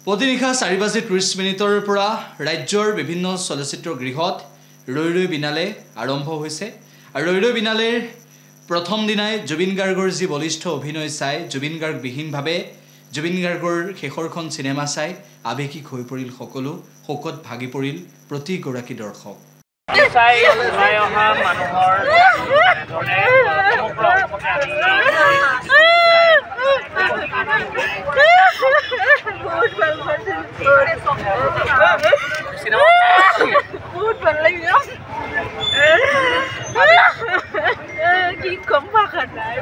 প্ৰতিনিশা 4:30 পৰা ৰাজ্যৰ বিভিন্ন চলচ্চিত্ৰ গৃহত ৰৈ ৰৈ বিনালে আৰম্ভ হৈছে আৰু ৰৈ ৰৈ বিনালেৰ প্ৰথম দিনাই জুবিন গাৰ্গৰ যি বলিষ্ঠ অভিনয় চাই জুবিন গাৰ্গ বিহীনভাৱে জুবিন গাৰ্গৰ শেষৰখন সিনেমা চাই আবেগিক হৈ পৰিল সকলো শোকত ভাগি পৰিল প্ৰতিগৰাকী দৰ্শক কি কম ভাষা নাই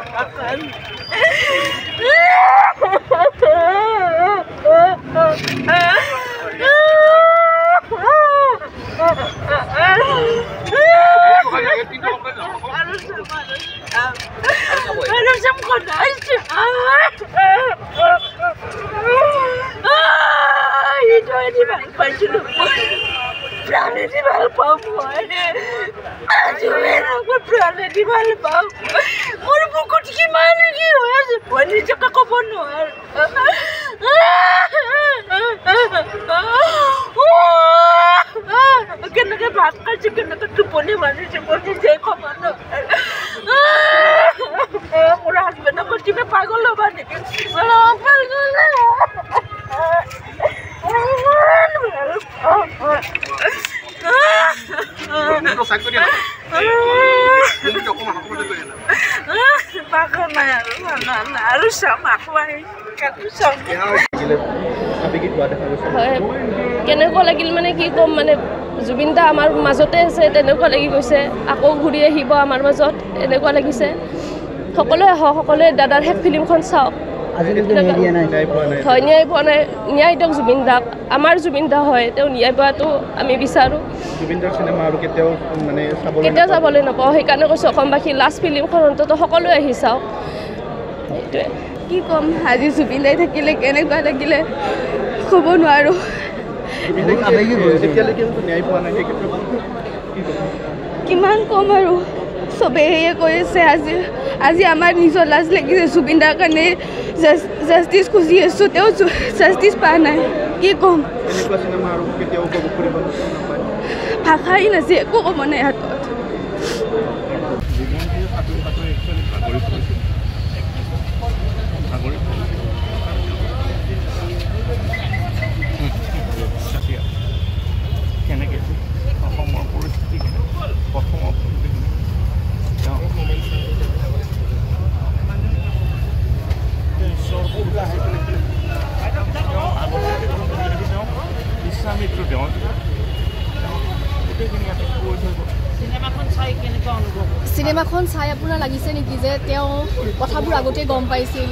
প্ৰাণেদি ভাল পাওঁ মই প্ৰাণেদি ভাল পাওঁ মোৰ বুকুত কিমান কি হৈ আছে মই নিজকে ক'ব নোৱাৰো কেনেকে ভাত খাইছো কেনেকে টোপনি মাৰিছো মই নিজে ক'ব নোৱাৰো মোৰ হাজবেণ্ডক তুমি পাগল হ'বা নেকি কেনেকুৱা লাগিল মানে কি ক'ম মানে জুবিন দা আমাৰ মাজতে আছে তেনেকুৱা লাগি গৈছে আকৌ ঘূৰি আহিব আমাৰ মাজত এনেকুৱা লাগিছে সকলোৱে আহক সকলোৱে দাদাৰ শেষ ফিল্মখন চাওক হয় ন্যায় পোৱা নাই ন্যায় দিয়ক জুবিন দাক আমাৰ জুবিন দা হয় তেওঁ ন্যায় পোৱাটো আমি বিচাৰোঁ কেতিয়াও যাবলৈ নাপাওঁ সেইকাৰণে কৈছোঁ অসমবাসী লাষ্ট ফিল্মখন অন্তত সকলোৱে আহি চাওক সেইটোৱে কি ক'ম আজি জুবিন দাই থাকিলে কেনেকুৱা লাগিলে ক'ব নোৱাৰোঁ কিমান ক'ম আৰু চবেই সেয়ে কৈ আছে আজি আমাৰ নিজৰ লাজ লাগিছে জুবিন দাৰ কাৰণে জাষ্টিছ খুজি আছোঁ তেওঁ জাষ্টিছ পোৱা নাই কি ক'ম ভাষাই নাছে একো ক'ব নাই হাতত কেনেকৈ অসমৰ পৰিস্থিতি প্ৰথমৰ বিশ্বামিত্ৰ দেওঁ গোটেইখিনি ইয়াতে কৈ থৈ চিনেমাখন চাই আপোনাৰ লাগিছে নেকি যে তেওঁ কথাবোৰ আগতে গম পাইছিল